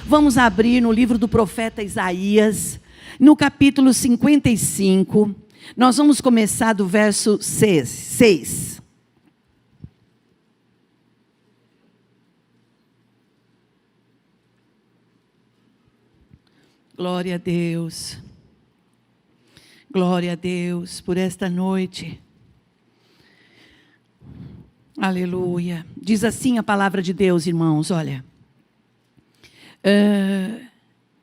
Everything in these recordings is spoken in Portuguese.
Vamos abrir no livro do profeta Isaías, no capítulo 55. Nós vamos começar do verso 6. Glória a Deus. Glória a Deus por esta noite. Aleluia. Diz assim a palavra de Deus, irmãos, olha.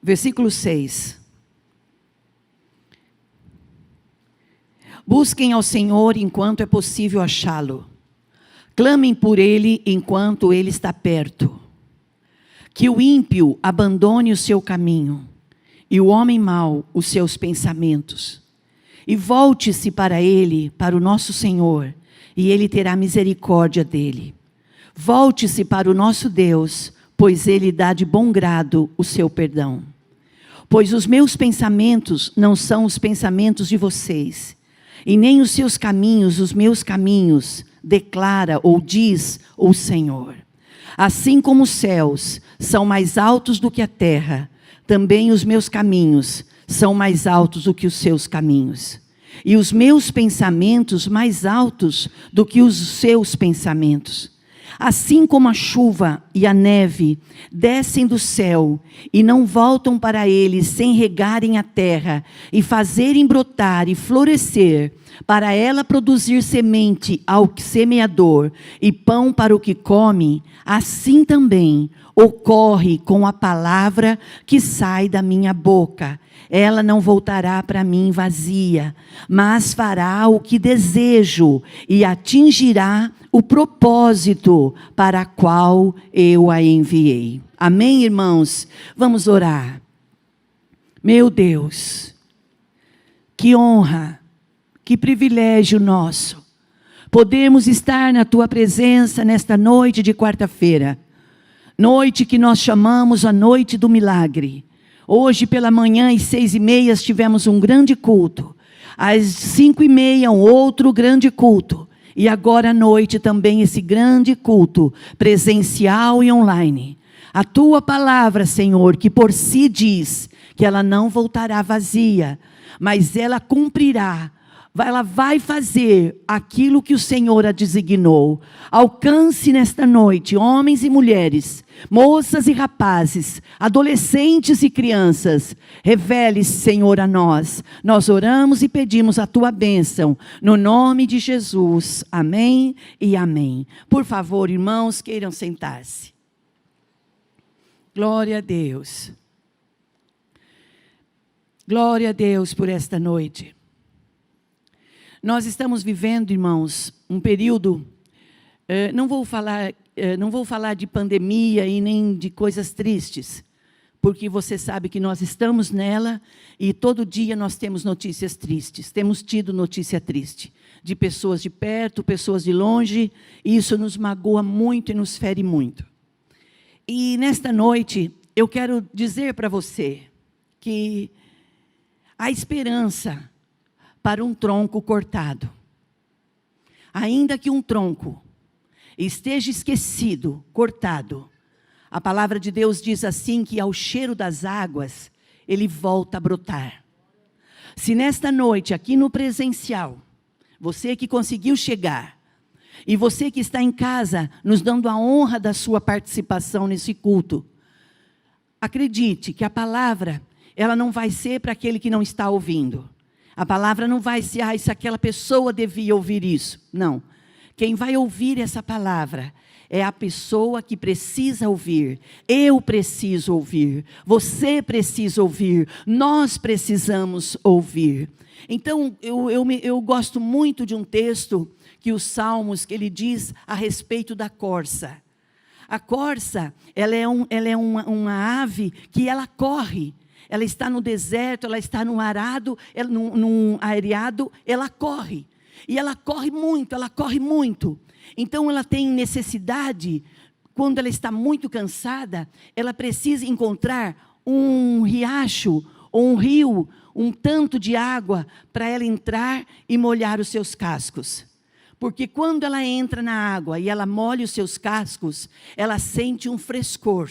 Versículo 6. Busquem ao Senhor enquanto é possível achá-lo. Clamem por Ele enquanto Ele está perto. Que o ímpio abandone o seu caminho e o homem mau os seus pensamentos. E volte-se para Ele, para o nosso Senhor, e Ele terá misericórdia dele. Volte-se para o nosso Deus, pois Ele dá de bom grado o seu perdão. Pois os meus pensamentos não são os pensamentos de vocês, e nem os seus caminhos, os meus caminhos, declara ou diz o Senhor. Assim como os céus são mais altos do que a terra, também os meus caminhos são mais altos do que os seus caminhos. E os meus pensamentos mais altos do que os seus pensamentos. Assim como a chuva e a neve descem do céu e não voltam para ele sem regarem a terra e fazerem brotar e florescer, para ela produzir semente ao semeador e pão para o que come, assim também ocorre com a palavra que sai da minha boca. Ela não voltará para mim vazia, mas fará o que desejo e atingirá o propósito para qual eu a enviei. Amém, irmãos? Vamos orar. Meu Deus, que honra, que privilégio nosso, podemos estar na Tua presença nesta noite de quarta-feira, noite que nós chamamos a noite do milagre. Hoje pela manhã às 6h30 tivemos um grande culto, às 5h30 um outro grande culto, e agora à noite também esse grande culto, presencial e online. A Tua palavra, Senhor, que por si diz que ela não voltará vazia, mas ela cumprirá. Ela vai fazer aquilo que o Senhor a designou. Alcance nesta noite homens e mulheres, moças e rapazes, adolescentes e crianças. Revele-se, Senhor, a nós. Nós oramos e pedimos a Tua bênção, no nome de Jesus. Amém e amém. Por favor, irmãos, queiram sentar-se. Glória a Deus. Glória a Deus por esta noite. Nós estamos vivendo, irmãos, um período, não vou falar de pandemia e nem de coisas tristes, porque você sabe que nós estamos nela e todo dia nós temos notícias tristes, temos tido notícia triste, de pessoas de perto, pessoas de longe, e isso nos magoa muito e nos fere muito. E nesta noite, eu quero dizer para você que há esperança para um tronco cortado. Ainda que um tronco esteja esquecido, cortado, a palavra de Deus diz assim que ao cheiro das águas, ele volta a brotar. Se nesta noite, aqui no presencial, você que conseguiu chegar, e você que está em casa, nos dando a honra da sua participação nesse culto, acredite que a palavra, ela não vai ser para aquele que não está ouvindo. A palavra não vai ser, se aquela pessoa devia ouvir isso. Não. Quem vai ouvir essa palavra é a pessoa que precisa ouvir. Eu preciso ouvir. Você precisa ouvir. Nós precisamos ouvir. Então, eu gosto muito de um texto que os Salmos, que ele diz a respeito da corça. A corça, ela é uma ave que ela corre. Ela está no deserto, ela está num arado, num areado, ela corre. E ela corre muito, ela corre muito. Então ela tem necessidade, quando ela está muito cansada, ela precisa encontrar um riacho ou um rio, um tanto de água, para ela entrar e molhar os seus cascos. Porque quando ela entra na água e ela molha os seus cascos, ela sente um frescor.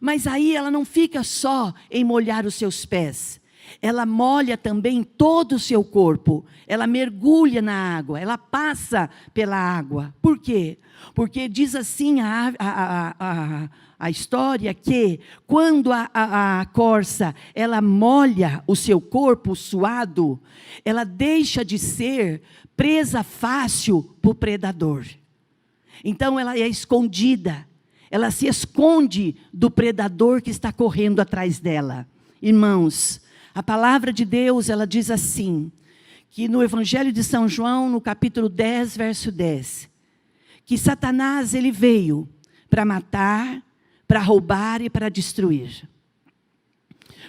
Mas aí ela não fica só em molhar os seus pés. Ela molha também todo o seu corpo. Ela mergulha na água, ela passa pela água. Por quê? Porque diz assim a história que quando a corça ela molha o seu corpo suado, ela deixa de ser presa fácil para o predador. Então ela é escondida, ela se esconde do predador que está correndo atrás dela. Irmãos, a palavra de Deus, ela diz assim, que no Evangelho de São João, no capítulo 10, verso 10, que Satanás, ele veio para matar, para roubar e para destruir.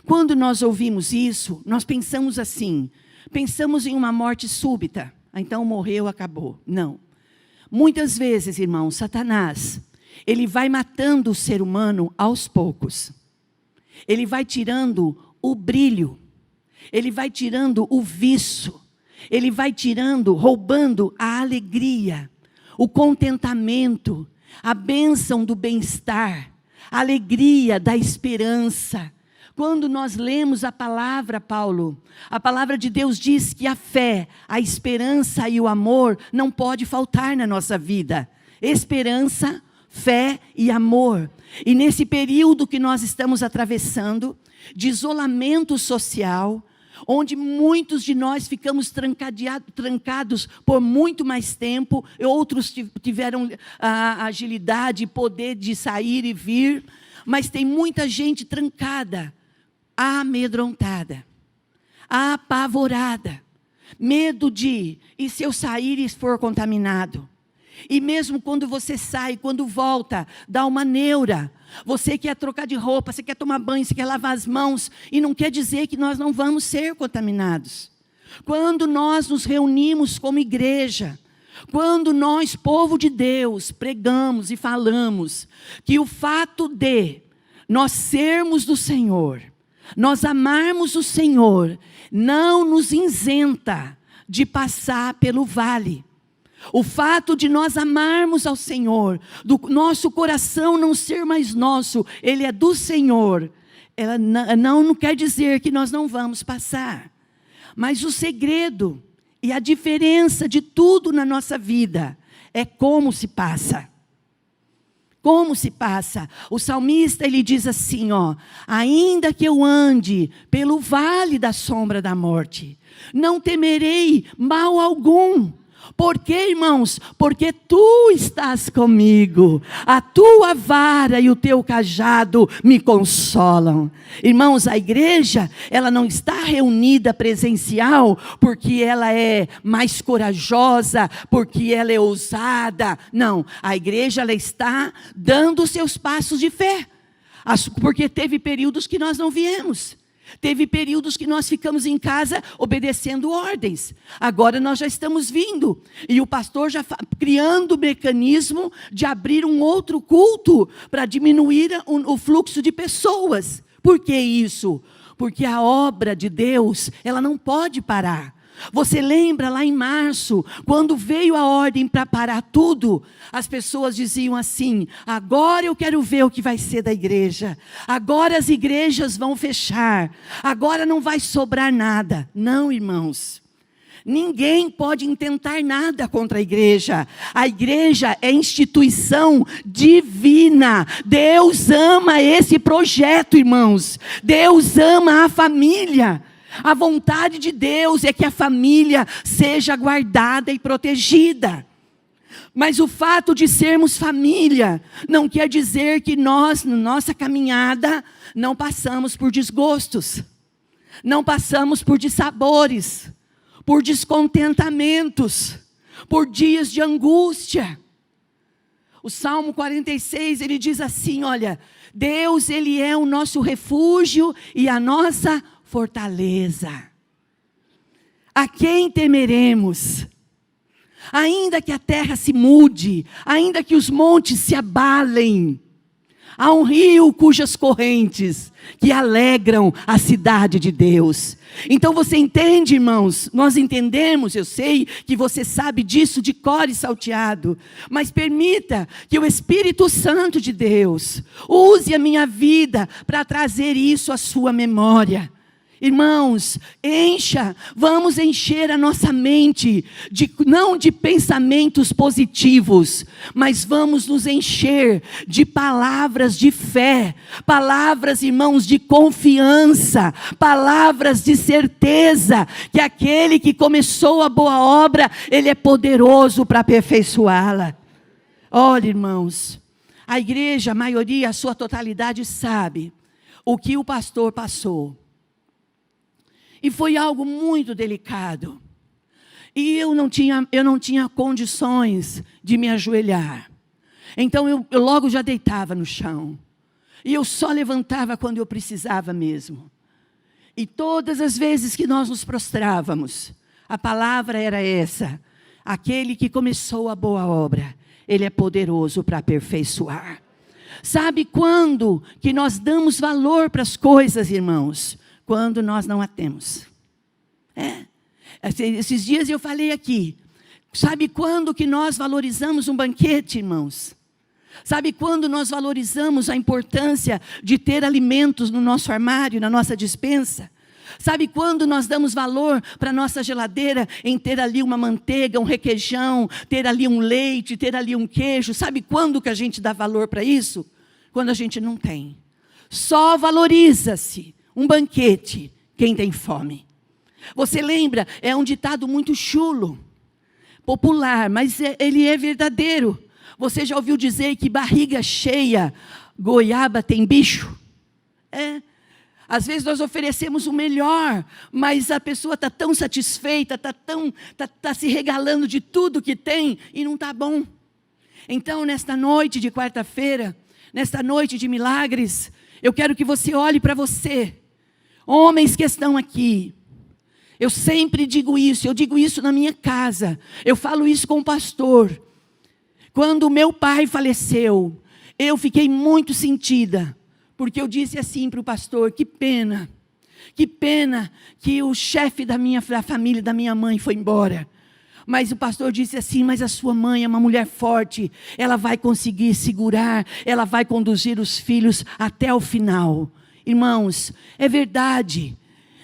Quando nós ouvimos isso, nós pensamos assim, pensamos em uma morte súbita, então morreu, acabou. Não. Muitas vezes, irmãos, Satanás, ele vai matando o ser humano aos poucos. Ele vai tirando o brilho, ele vai tirando o viço, ele vai tirando, roubando a alegria, o contentamento, a bênção do bem-estar, a alegria da esperança. Quando nós lemos a palavra, Paulo, a palavra de Deus diz que a fé, a esperança e o amor não pode faltar na nossa vida. Esperança, fé e amor. E nesse período que nós estamos atravessando, de isolamento social, onde muitos de nós ficamos trancados por muito mais tempo, outros tiveram a agilidade e poder de sair e vir, mas tem muita gente trancada, amedrontada, apavorada, medo de, e se eu sair e for contaminado? E mesmo quando você sai, quando volta, dá uma neura. Você quer trocar de roupa, você quer tomar banho, você quer lavar as mãos. E não quer dizer que nós não vamos ser contaminados. Quando nós nos reunimos como igreja, quando nós, povo de Deus, pregamos e falamos que o fato de nós sermos do Senhor, nós amarmos o Senhor, não nos isenta de passar pelo vale. O fato de nós amarmos ao Senhor, do nosso coração não ser mais nosso, ele é do Senhor, ela não quer dizer que nós não vamos passar. Mas o segredo e a diferença de tudo na nossa vida é como se passa. Como se passa? O salmista, ele diz assim, ainda que eu ande pelo vale da sombra da morte, não temerei mal algum. Por quê, irmãos? Porque tu estás comigo, a tua vara e o teu cajado me consolam. Irmãos, a igreja, ela não está reunida presencial porque ela é mais corajosa, porque ela é ousada. Não, a igreja, ela está dando os seus passos de fé, porque teve períodos que nós não viemos. Teve períodos que nós ficamos em casa obedecendo ordens. Agora nós já estamos vindo. E o pastor já criando o mecanismo de abrir um outro culto para diminuir o fluxo de pessoas. Por que isso? Porque a obra de Deus, ela não pode parar. Você lembra lá em março, quando veio a ordem para parar tudo, as pessoas diziam assim, agora eu quero ver o que vai ser da igreja, agora as igrejas vão fechar, agora não vai sobrar nada. Não, irmãos, ninguém pode intentar nada contra a igreja é instituição divina. Deus ama esse projeto, irmãos, Deus ama a família. A vontade de Deus é que a família seja guardada e protegida. Mas o fato de sermos família não quer dizer que nós, na nossa caminhada, não passamos por desgostos, não passamos por dissabores, por descontentamentos, por dias de angústia. O Salmo 46, ele diz assim, olha, Deus, ele é o nosso refúgio e a nossa fortaleza. A quem temeremos? Ainda que a terra se mude, ainda que os montes se abalem, Há um rio cujas correntes que alegram a cidade de Deus. Então você entende, irmãos? Nós entendemos, eu sei que você sabe disso de cor e salteado. Mas permita que o Espírito Santo de Deus use a minha vida para trazer isso à sua memória. Irmãos, vamos encher a nossa mente, não de pensamentos positivos, mas vamos nos encher de palavras de fé, palavras, irmãos, de confiança, palavras de certeza, que aquele que começou a boa obra, Ele é poderoso para aperfeiçoá-la. Olha, irmãos, a igreja, a maioria, a sua totalidade sabe o que o pastor passou. E foi algo muito delicado. E eu não tinha condições de me ajoelhar. Então eu logo já deitava no chão. E eu só levantava quando eu precisava mesmo. E todas as vezes que nós nos prostrávamos, a palavra era essa: aquele que começou a boa obra, Ele é poderoso para aperfeiçoar. Sabe quando que nós damos valor para as coisas, irmãos? Quando nós não a temos. Esses dias eu falei aqui. Sabe quando que nós valorizamos um banquete, irmãos? Sabe quando nós valorizamos a importância de ter alimentos no nosso armário, na nossa despensa? Sabe quando nós damos valor para a nossa geladeira em ter ali uma manteiga, um requeijão, ter ali um leite, ter ali um queijo? Sabe quando que a gente dá valor para isso? Quando a gente não tem. Só valoriza-se um banquete quem tem fome. Você lembra? É um ditado muito chulo, popular, mas ele é verdadeiro. Você já ouviu dizer que barriga cheia, goiaba tem bicho? Às vezes nós oferecemos o melhor, mas a pessoa está tão satisfeita, está se regalando de tudo que tem e não está bom. Então, nesta noite de quarta-feira, nesta noite de milagres, eu quero que você olhe para você. Homens que estão aqui, eu sempre digo isso, eu digo isso na minha casa, eu falo isso com o pastor. Quando meu pai faleceu, eu fiquei muito sentida, porque eu disse assim para o pastor: que pena que o chefe da família, da minha mãe foi embora. Mas o pastor disse assim: mas a sua mãe é uma mulher forte, ela vai conseguir segurar, ela vai conduzir os filhos até o final. Irmãos, é verdade,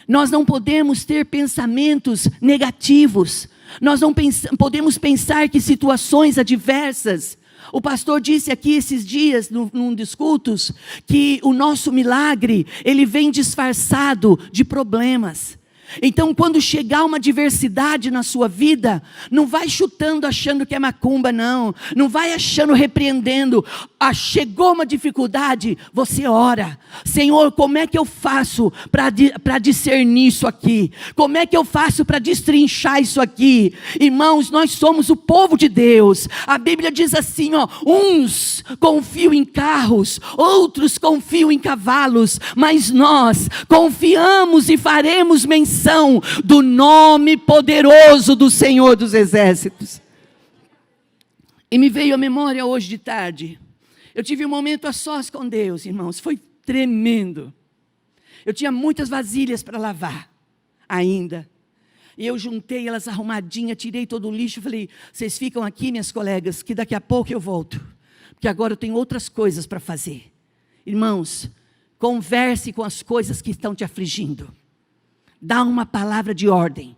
nós não podemos ter pensamentos negativos, nós não podemos pensar que situações adversas. O pastor disse aqui esses dias, num dos cultos, que o nosso milagre, ele vem disfarçado de problemas. Então, quando chegar uma adversidade na sua vida, não vai chutando achando que é macumba, não vai achando, repreendendo. Chegou uma dificuldade, você ora: Senhor, como é que eu faço para discernir isso aqui? Como é que eu faço para destrinchar isso aqui? Irmãos, nós somos o povo de Deus. A Bíblia diz assim, uns confiam em carros, outros confiam em cavalos, mas nós confiamos e faremos menção do nome poderoso do Senhor dos Exércitos. E me veio à memória hoje de tarde, eu tive um momento a sós com Deus, irmãos, foi tremendo. Eu tinha muitas vasilhas para lavar ainda, e eu juntei elas arrumadinhas, tirei todo o lixo, falei: vocês ficam aqui, minhas colegas, que daqui a pouco eu volto, porque agora eu tenho outras coisas para fazer. Irmãos, converse com as coisas que estão te afligindo. Dá uma palavra de ordem.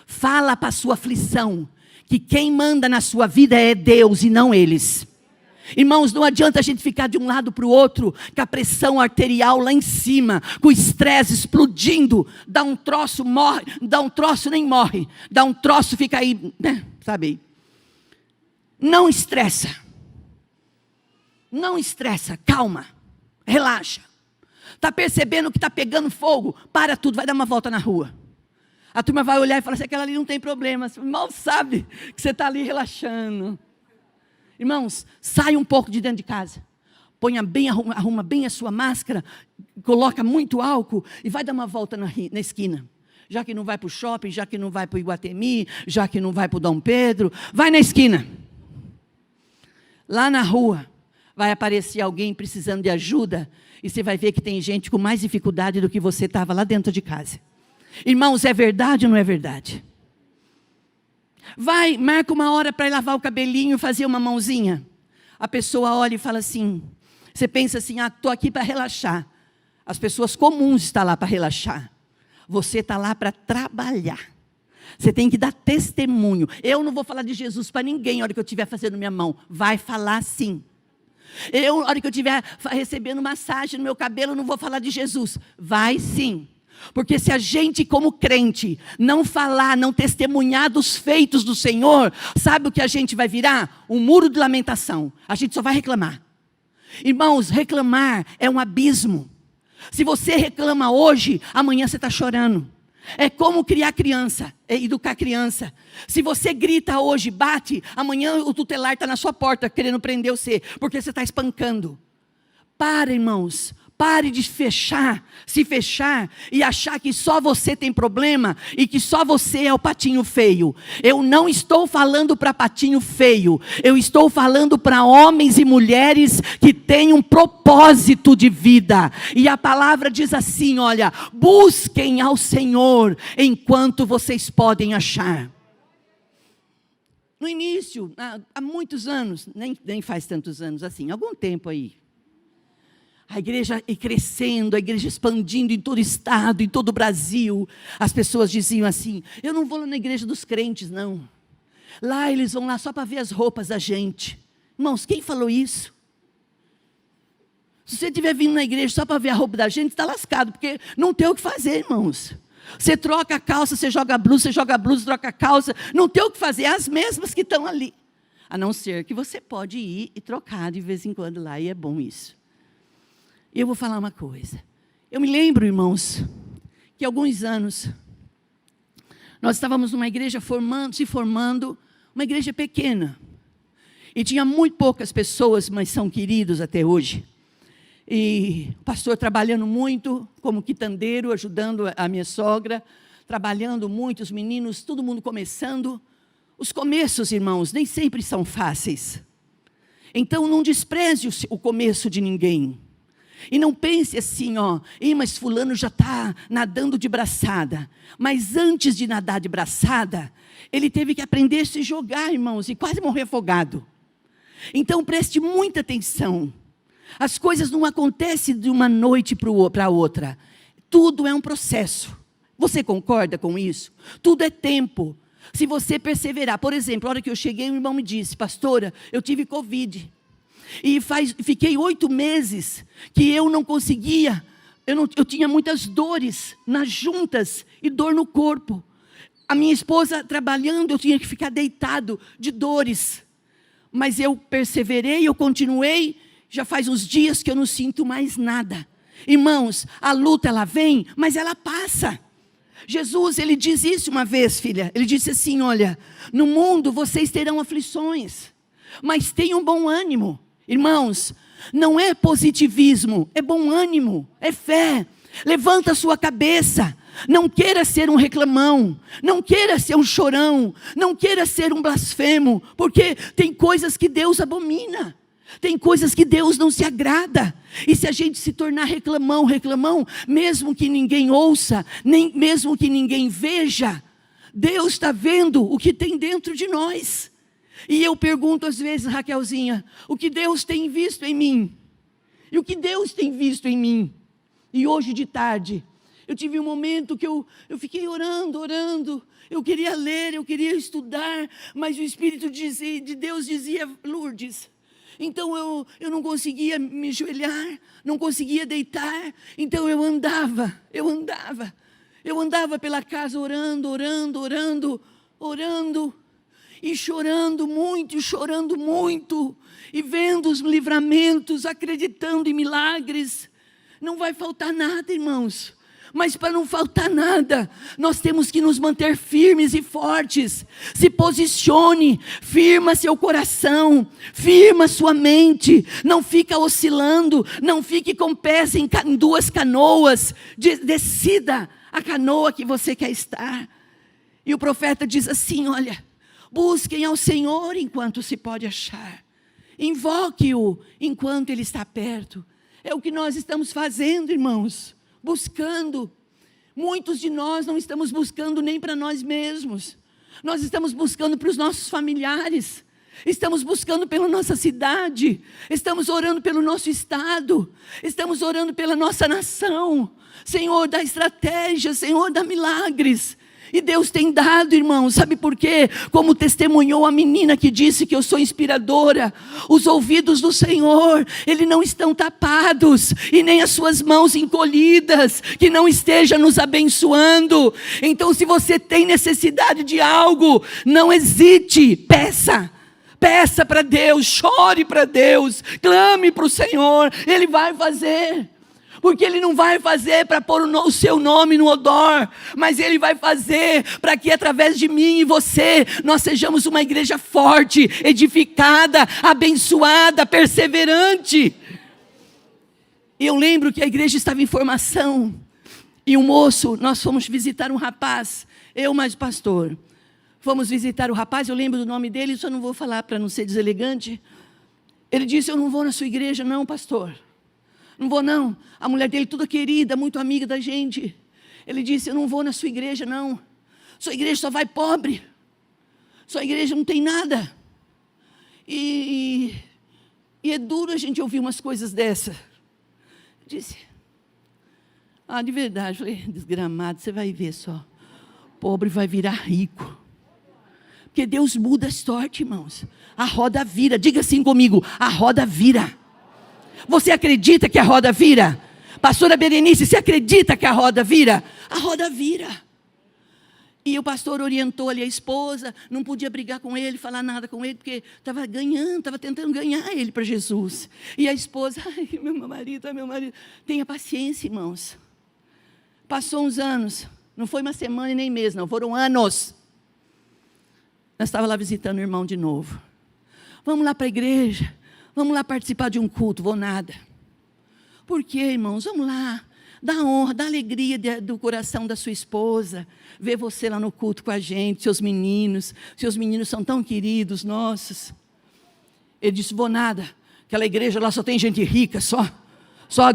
Fala para a sua aflição que quem manda na sua vida é Deus e não eles. Irmãos, não adianta a gente ficar de um lado para o outro, com a pressão arterial lá em cima, com o estresse explodindo, dá um troço, morre, dá um troço, nem morre, dá um troço, fica aí, né? Sabe? Não estressa, calma, relaxa. Está percebendo que está pegando fogo? Para tudo, vai dar uma volta na rua. A turma vai olhar e falar assim: aquela ali não tem problema. Você mal sabe que você está ali relaxando. Irmãos, sai um pouco de dentro de casa. Arruma bem a sua máscara, coloca muito álcool e vai dar uma volta na esquina. Já que não vai para o shopping, já que não vai para o Iguatemi, já que não vai para o Dom Pedro, vai na esquina. Lá na rua, Vai aparecer alguém precisando de ajuda, e você vai ver que tem gente com mais dificuldade do que você estava lá dentro de casa. Irmãos, é verdade ou não é verdade? Vai, marca uma hora para ir lavar o cabelinho, fazer uma mãozinha. A pessoa olha e fala assim, você pensa assim, estou aqui para relaxar. As pessoas comuns estão lá para relaxar. Você está lá para trabalhar. Você tem que dar testemunho. Eu não vou falar de Jesus para ninguém na hora que eu estiver fazendo minha mão. Vai falar sim. Eu, na hora que eu estiver recebendo massagem no meu cabelo, não vou falar de Jesus. Vai sim. Porque se a gente, como crente, não falar, não testemunhar dos feitos do Senhor, sabe o que a gente vai virar? Um muro de lamentação. A gente só vai reclamar. Irmãos, reclamar é um abismo. Se você reclama hoje, amanhã você está chorando. É como criar criança, educar criança. Se você grita hoje, bate, amanhã o tutelar está na sua porta querendo prender você, porque você está espancando. Para, irmãos. Pare de se fechar e achar que só você tem problema e que só você é o patinho feio. Eu não estou falando para patinho feio. Eu estou falando para homens e mulheres que têm um propósito de vida. E a palavra diz assim, olha, busquem ao Senhor enquanto vocês podem achar. No início, há muitos anos, nem faz tantos anos assim, algum tempo aí. A igreja crescendo, a igreja expandindo em todo o estado, em todo o Brasil. As pessoas diziam assim, eu não vou lá na igreja dos crentes, não. Lá eles vão lá só para ver as roupas da gente. Irmãos, quem falou isso? Se você estiver vindo na igreja só para ver a roupa da gente, está lascado, porque não tem o que fazer, irmãos. Você troca a calça, você joga a blusa, troca a calça. Não tem o que fazer, é as mesmas que estão ali. A não ser que você pode ir e trocar de vez em quando lá, e é bom isso. E eu vou falar uma coisa. Eu me lembro, irmãos, que há alguns anos, nós estávamos numa igreja se formando, uma igreja pequena. E tinha muito poucas pessoas, mas são queridos até hoje. E o pastor trabalhando muito, como quitandeiro, ajudando a minha sogra, trabalhando muito, os meninos, todo mundo começando. Os começos, irmãos, nem sempre são fáceis. Então, não despreze o começo de ninguém. E não pense assim, mas fulano já está nadando de braçada. Mas antes de nadar de braçada, ele teve que aprender a se jogar, irmãos, e quase morrer afogado. Então preste muita atenção. As coisas não acontecem de uma noite para outra. Tudo é um processo. Você concorda com isso? Tudo é tempo. Se você perseverar, por exemplo, a hora que eu cheguei, o irmão me disse, pastora, eu tive Covid. E fiquei 8 meses que eu não conseguia, eu tinha muitas dores nas juntas e dor no corpo. A minha esposa trabalhando, eu tinha que ficar deitado de dores. Mas eu perseverei, eu continuei, já faz uns dias que eu não sinto mais nada. Irmãos, a luta ela vem, mas ela passa. Jesus, ele diz isso uma vez, filha, ele disse assim, olha, no mundo vocês terão aflições, mas tenham bom ânimo. Irmãos, não é positivismo, é bom ânimo, é fé. Levanta a sua cabeça, não queira ser um reclamão, não queira ser um chorão, não queira ser um blasfemo, porque tem coisas que Deus abomina, tem coisas que Deus não se agrada. E se a gente se tornar reclamão, mesmo que ninguém ouça, nem mesmo que ninguém veja, Deus está vendo o que tem dentro de nós. E eu pergunto às vezes, Raquelzinha, o que Deus tem visto em mim? E o que Deus tem visto em mim? E hoje de tarde, eu tive um momento que eu fiquei orando. Eu queria ler, eu queria estudar, mas o Espírito de Deus dizia, Lourdes. Então eu não conseguia me ajoelhar, não conseguia deitar. Então eu andava pela casa orando. E chorando muito, e vendo os livramentos, acreditando em milagres. Não vai faltar nada, irmãos. Mas para não faltar nada, nós temos que nos manter firmes e fortes. Se posicione, firma seu coração, firma sua mente. Não fica oscilando, não fique com pés em 2 canoas. Decida a canoa que você quer estar. E o profeta diz assim, olha, busquem ao Senhor enquanto se pode achar. Invoque-o enquanto Ele está perto. É o que nós estamos fazendo, irmãos, buscando. Muitos de nós não estamos buscando nem para nós mesmos. Nós estamos buscando para os nossos familiares. Estamos buscando pela nossa cidade. Estamos orando pelo nosso estado. Estamos orando pela nossa nação. Senhor, dá estratégia. Senhor, dá milagres. E Deus tem dado, irmãos, sabe por quê? Como testemunhou a menina que disse que eu sou inspiradora, os ouvidos do Senhor, Ele não estão tapados, e nem as suas mãos encolhidas, que não esteja nos abençoando. Então, se você tem necessidade de algo, não hesite, peça. Peça para Deus, chore para Deus, clame para o Senhor, Ele vai fazer. Porque Ele não vai fazer para pôr o seu nome no odor, mas Ele vai fazer para que através de mim e você, nós sejamos uma igreja forte, edificada, abençoada, perseverante. E eu lembro que a igreja estava em formação, e um moço, nós fomos visitar um rapaz, eu mais o pastor, fomos visitar o rapaz, eu lembro do nome dele, só não vou falar para não ser deselegante. Ele disse, eu não vou na sua igreja não, pastor. Não vou não, a mulher dele toda querida, muito amiga da gente. Ele disse, eu não vou na sua igreja não, sua igreja só vai pobre, sua igreja não tem nada. E é duro a gente ouvir umas coisas dessa. Disse, de verdade, falei, desgramado, você vai ver só, pobre vai virar rico. Porque Deus muda a história, irmãos, a roda vira, diga assim comigo, a roda vira. Você acredita que a roda vira? Pastora Berenice, você acredita que a roda vira? A roda vira. E o pastor orientou ali a esposa, não podia brigar com ele, falar nada com ele, porque estava ganhando, estava tentando ganhar ele para Jesus. E a esposa, ai, meu marido, tenha paciência, irmãos. Passou uns anos, não foi uma semana e nem mês, não, foram anos. Nós estávamos lá visitando o irmão de novo. Vamos lá para a igreja. Vamos lá participar de um culto, vou nada. Por quê, irmãos? Vamos lá, dá honra, dá alegria do coração da sua esposa, ver você lá no culto com a gente, seus meninos são tão queridos, nossos. Ele disse, vou nada, aquela igreja lá só tem gente rica, só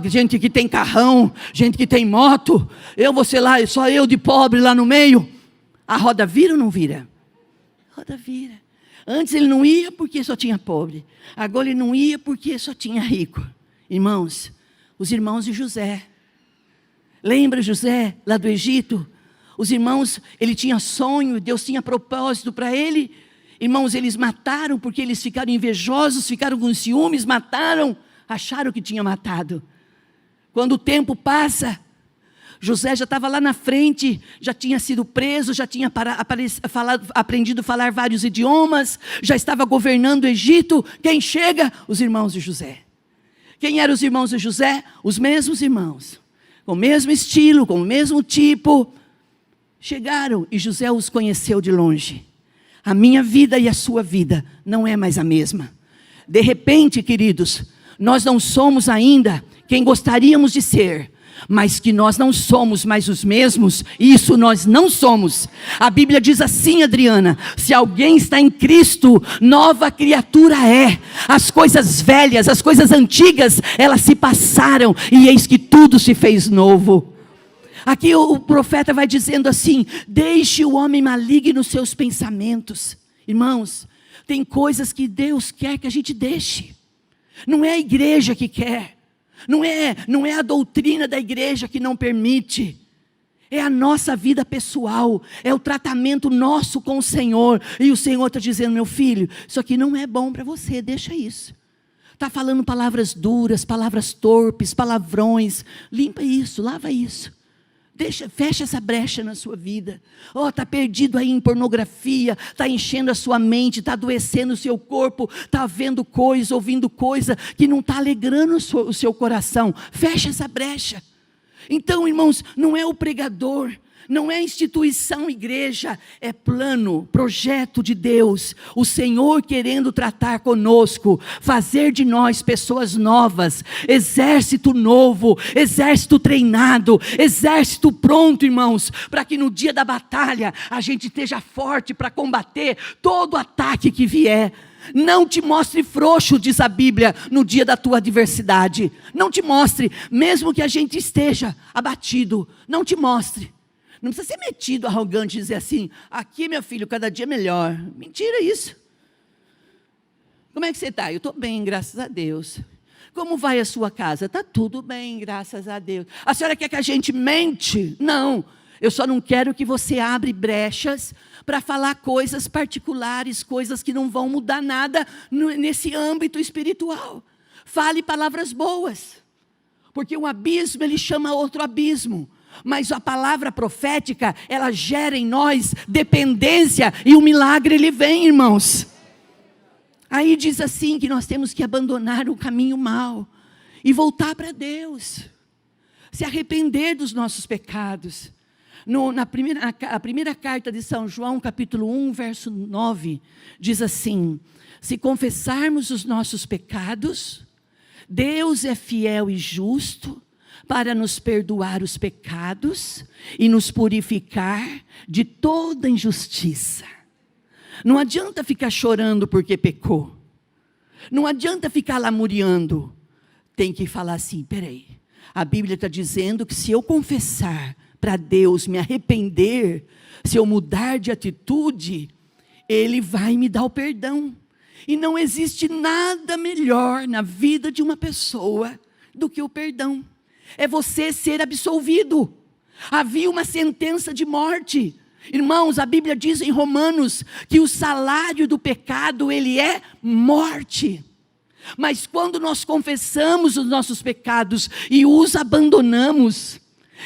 gente que tem carrão, gente que tem moto, eu vou ser lá, só eu de pobre lá no meio. A roda vira ou não vira? A roda vira. Antes ele não ia porque só tinha pobre. Agora ele não ia porque só tinha rico. Irmãos, os irmãos de José. Lembra José lá do Egito? Os irmãos, ele tinha sonho, Deus tinha propósito para ele. Irmãos, eles mataram porque eles ficaram invejosos, ficaram com ciúmes, mataram, acharam que tinha matado. Quando o tempo passa, José já estava lá na frente, já tinha sido preso, já tinha aprendido a falar vários idiomas, já estava governando o Egito. Quem chega? Os irmãos de José. Quem eram os irmãos de José? Os mesmos irmãos, com o mesmo estilo, com o mesmo tipo. Chegaram e José os conheceu de longe. A minha vida e a sua vida não é mais a mesma. De repente, queridos, nós não somos ainda quem gostaríamos de ser, mas que nós não somos mais os mesmos, isso nós não somos. A Bíblia diz assim, Adriana, se alguém está em Cristo, nova criatura é. As coisas velhas, as coisas antigas, elas se passaram, e eis que tudo se fez novo. Aqui o profeta vai dizendo assim, deixe o homem maligno os seus pensamentos. Irmãos, tem coisas que Deus quer que a gente deixe. Não é a igreja que quer. Não é a doutrina da igreja que não permite. É a nossa vida pessoal. É o tratamento nosso com o Senhor. E o Senhor está dizendo, meu filho, isso aqui não é bom para você, deixa isso. Está falando palavras duras, palavras torpes, palavrões. Limpa isso, lava isso. Fecha essa brecha na sua vida. Está perdido aí em pornografia, está enchendo a sua mente, está adoecendo o seu corpo, está vendo coisa, ouvindo coisa que não está alegrando o seu coração. Fecha essa brecha. Então, irmãos, não é o pregador, Não é instituição, igreja, é plano, projeto de Deus. O Senhor querendo tratar conosco, fazer de nós pessoas novas, exército novo, exército treinado, exército pronto, irmãos, para que no dia da batalha a gente esteja forte para combater todo ataque que vier. Não te mostre frouxo, diz a Bíblia, no dia da tua adversidade. Não te mostre, mesmo que a gente esteja abatido, não te mostre. Não precisa ser metido, arrogante, dizer assim, aqui meu filho, cada dia melhor. Mentira isso. Como é que você está? Eu estou bem, graças a Deus. Como vai a sua casa? Está tudo bem, graças a Deus. A senhora quer que a gente mente? Não, eu só não quero que você abra brechas para falar coisas particulares, coisas que não vão mudar nada nesse âmbito espiritual. Fale palavras boas, porque um abismo ele chama outro abismo. Mas a palavra profética, ela gera em nós dependência e o milagre ele vem, irmãos. Aí diz assim que nós temos que abandonar o caminho mau e voltar para Deus, se arrepender dos nossos pecados. A primeira carta de São João, capítulo 1, verso 9, diz assim: se confessarmos os nossos pecados, Deus é fiel e justo para nos perdoar os pecados e nos purificar de toda injustiça. Não adianta ficar chorando porque pecou. Não adianta ficar lamuriando. Tem que falar assim, peraí, a Bíblia está dizendo que se eu confessar para Deus, me arrepender, se eu mudar de atitude, Ele vai me dar o perdão. E não existe nada melhor na vida de uma pessoa do que o perdão. É você ser absolvido. Havia uma sentença de morte. Irmãos, a Bíblia diz em Romanos que o salário do pecado, ele é morte. Mas quando nós confessamos os nossos pecados e os abandonamos,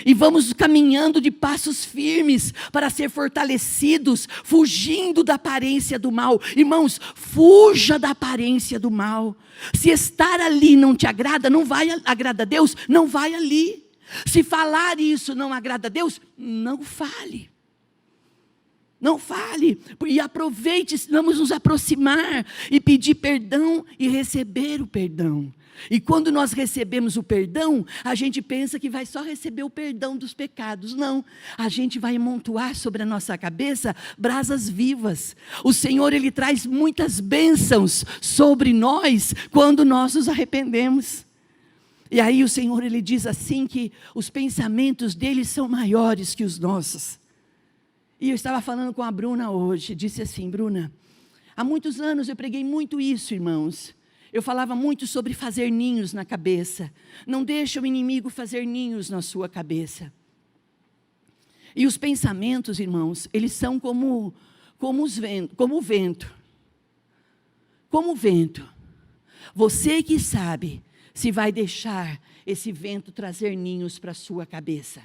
e vamos caminhando de passos firmes para ser fortalecidos, fugindo da aparência do mal. Irmãos, fuja da aparência do mal. Se estar ali não te agrada, não vai agradar a Deus, não vai ali. Se falar isso não agrada a Deus, não fale. Não fale, e aproveite, vamos nos aproximar e pedir perdão e receber o perdão. E quando nós recebemos o perdão, a gente pensa que vai só receber o perdão dos pecados. Não, a gente vai amontoar sobre a nossa cabeça brasas vivas. O Senhor, Ele traz muitas bênçãos sobre nós quando nós nos arrependemos. E aí o Senhor, Ele diz assim que os pensamentos dEle são maiores que os nossos. E eu estava falando com a Bruna hoje, disse assim, Bruna, há muitos anos eu preguei muito isso, irmãos. Eu falava muito sobre fazer ninhos na cabeça. Não deixa o inimigo fazer ninhos na sua cabeça. E os pensamentos, irmãos, eles são como o vento. Como o vento. Você que sabe se vai deixar esse vento trazer ninhos para a sua cabeça.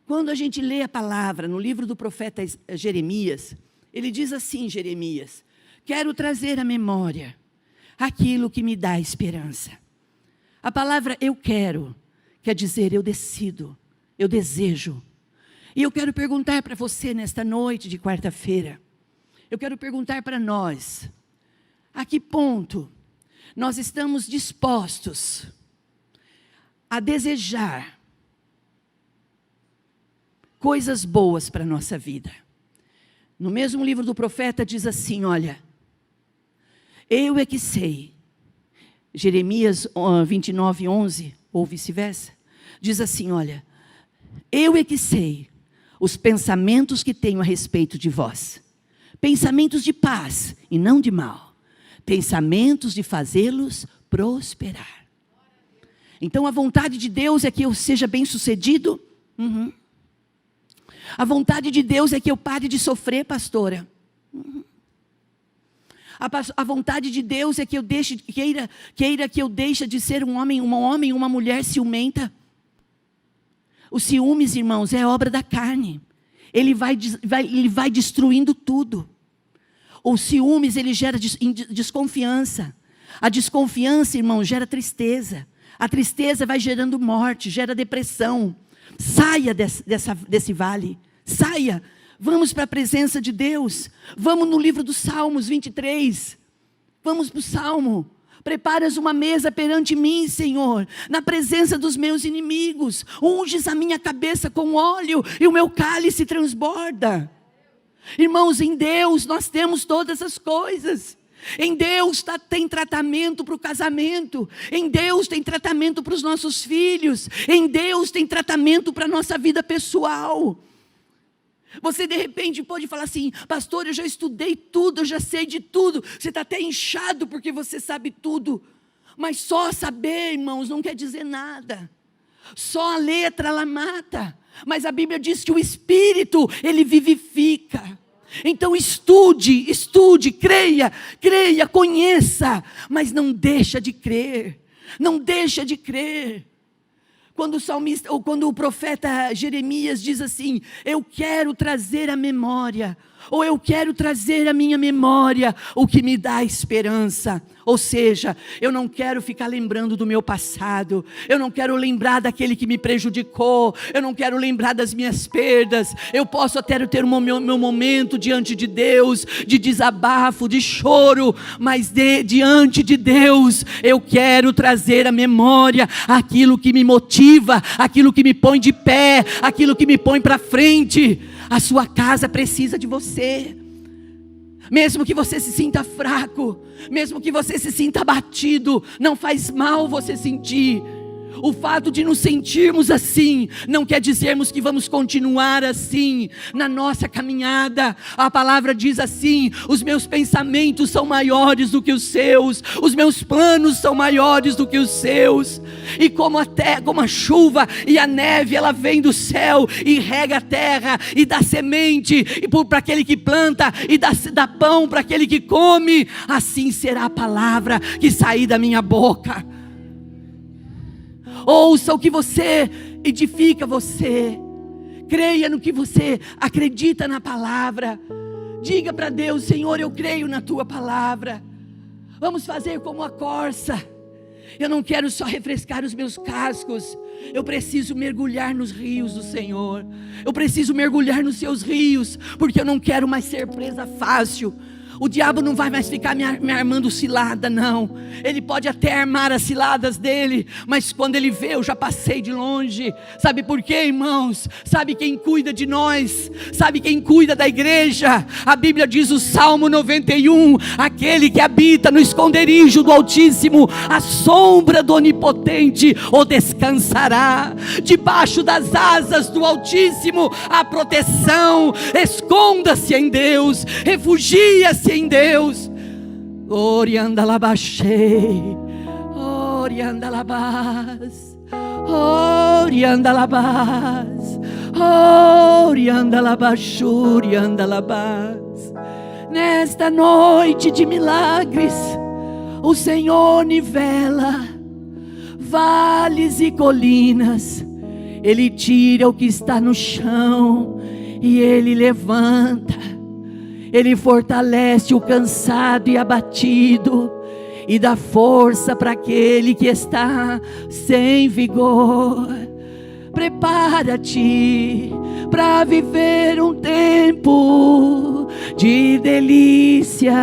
Quando a gente lê a palavra no livro do profeta Jeremias, ele diz assim, Jeremias, quero trazer à memória aquilo que me dá esperança. A palavra eu quero, quer dizer eu decido, eu desejo. E eu quero perguntar para você nesta noite de quarta-feira, eu quero perguntar para nós, a que ponto nós estamos dispostos a desejar coisas boas para a nossa vida. No mesmo livro do profeta diz assim, olha, eu é que sei, Jeremias 29, 11, ou vice-versa, diz assim, olha, eu é que sei os pensamentos que tenho a respeito de vós, pensamentos de paz e não de mal, pensamentos de fazê-los prosperar. Então a vontade de Deus é que eu seja bem-sucedido? A vontade de Deus é que eu pare de sofrer, pastora. A vontade de Deus é que eu queira que eu deixe de ser um homem, uma mulher ciumenta. Os ciúmes, irmãos, é obra da carne. Ele vai destruindo tudo. Os ciúmes, ele gera desconfiança. A desconfiança, irmão, gera tristeza. A tristeza vai gerando morte, gera depressão. Saia desse vale. Saia, vamos para a presença de Deus. Vamos no livro dos Salmos 23. Vamos para o Salmo. Preparas uma mesa perante mim, Senhor, na presença dos meus inimigos. Unges a minha cabeça com óleo e o meu cálice transborda. Irmãos, em Deus nós temos todas as coisas. Em Deus tem tratamento para o casamento. Em Deus tem tratamento para os nossos filhos. Em Deus tem tratamento para a nossa vida pessoal. Você de repente pode falar assim: pastor, eu já estudei tudo, eu já sei de tudo. Você está até inchado porque você sabe tudo. Mas só saber, irmãos, não quer dizer nada. Só a letra ela mata. Mas a Bíblia diz que o Espírito, ele vivifica. Então estude, creia, conheça. Mas não deixa de crer. Não deixa de crer. Quando o salmista, ou quando o profeta Jeremias diz assim: eu quero trazer à memória, ou eu quero trazer à minha memória o que me dá esperança. Ou seja, eu não quero ficar lembrando do meu passado, eu não quero lembrar daquele que me prejudicou, eu não quero lembrar das minhas perdas. Eu posso até ter meu momento diante de Deus, de desabafo, de choro, mas diante de Deus, eu quero trazer à memória aquilo que me motiva, aquilo que me põe de pé, aquilo que me põe para frente. A sua casa precisa de você. Mesmo que você se sinta fraco, mesmo que você se sinta abatido, não faz mal você sentir. O fato de nos sentirmos assim, não quer dizermos que vamos continuar assim, na nossa caminhada. A palavra diz assim: os meus pensamentos são maiores do que os seus, os meus planos são maiores do que os seus. E como a chuva e a neve, ela vem do céu e rega a terra, e dá semente para aquele que planta, e dá pão para aquele que come, assim será a palavra que sair da minha boca. Ouça o que você edifica você. Creia no que você acredita na palavra. Diga para Deus: Senhor, eu creio na tua palavra. Vamos fazer como a corça. Eu não quero só refrescar os meus cascos. Eu preciso mergulhar nos rios do Senhor. Eu preciso mergulhar nos seus rios, porque eu não quero mais ser presa fácil. O diabo não vai mais ficar me armando cilada, não. Ele pode até armar as ciladas dele, mas quando ele vê, eu já passei de longe. Sabe por quê, irmãos? Sabe quem cuida de nós? Sabe quem cuida da igreja? A Bíblia diz, o Salmo 91, aquele que habita no esconderijo do Altíssimo, a sombra do Onipotente o descansará. Debaixo das asas do Altíssimo há proteção. Esconda-se em Deus, refugia-se em Deus. Oriandalabachei, Oriandalabás, Oriandalabás, Oriandalabachuriandalabás. Nesta noite de milagres, o Senhor nivela vales e colinas. Ele tira o que está no chão e Ele levanta. Ele fortalece o cansado e abatido, e dá força para aquele que está sem vigor. Prepara-te para viver um tempo de delícia.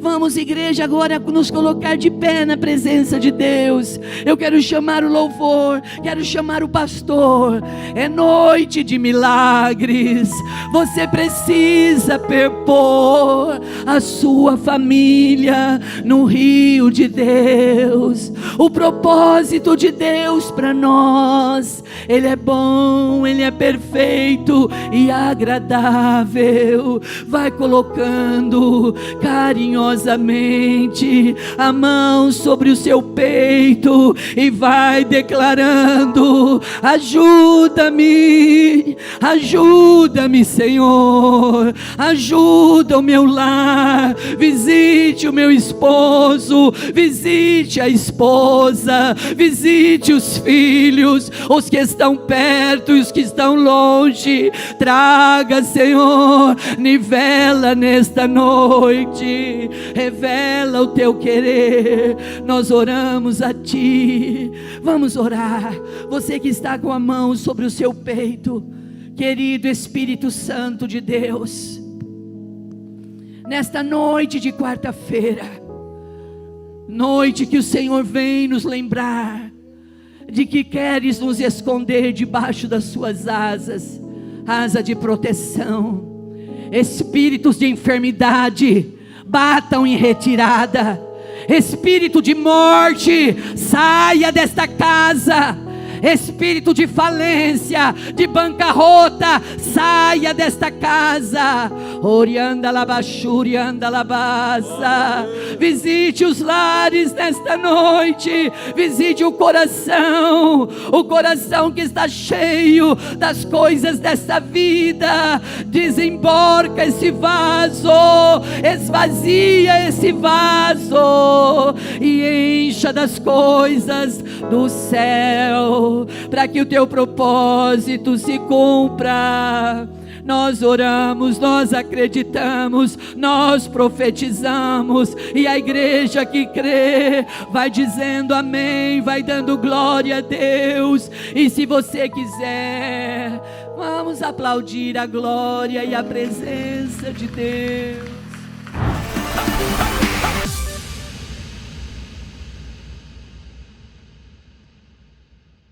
Vamos, igreja, agora nos colocar de pé na presença de Deus. Eu quero chamar o louvor, quero chamar o pastor. É noite de milagres. Você precisa perpor a sua família no rio de Deus. O propósito de Deus para nós, Ele é bom, Ele é perfeito e agradável. Vai colocando carinhosamente a mão sobre o seu peito e vai declarando: ajuda-me, ajuda-me, Senhor, ajuda o meu lar. Visite o meu esposo, visite a esposa, visite os filhos, os que estão perto e os que estão longe. Traga, Senhor, nivela nesta noite, revela o teu querer. Nós oramos a ti. Vamos orar. Você que está com a mão sobre o seu peito, Querido Espírito Santo de Deus, nesta noite de quarta-feira, noite que o Senhor vem nos lembrar de que queres nos esconder debaixo das suas asas, asa de proteção. Espíritos de enfermidade, batam em retirada. Espírito de morte, saia desta casa. Espírito de falência, de bancarrota, saia desta casa. Orianda labachuri, anda labasa. Visite os lares nesta noite. Visite o coração que está cheio das coisas desta vida. Desemborca esse vaso, esvazia esse vaso e encha das coisas do céu, para que o teu propósito se cumpra. Nós oramos, nós acreditamos, nós profetizamos, e a igreja que crê vai dizendo amém, vai dando glória a Deus. E se você quiser, vamos aplaudir a glória e a presença de Deus.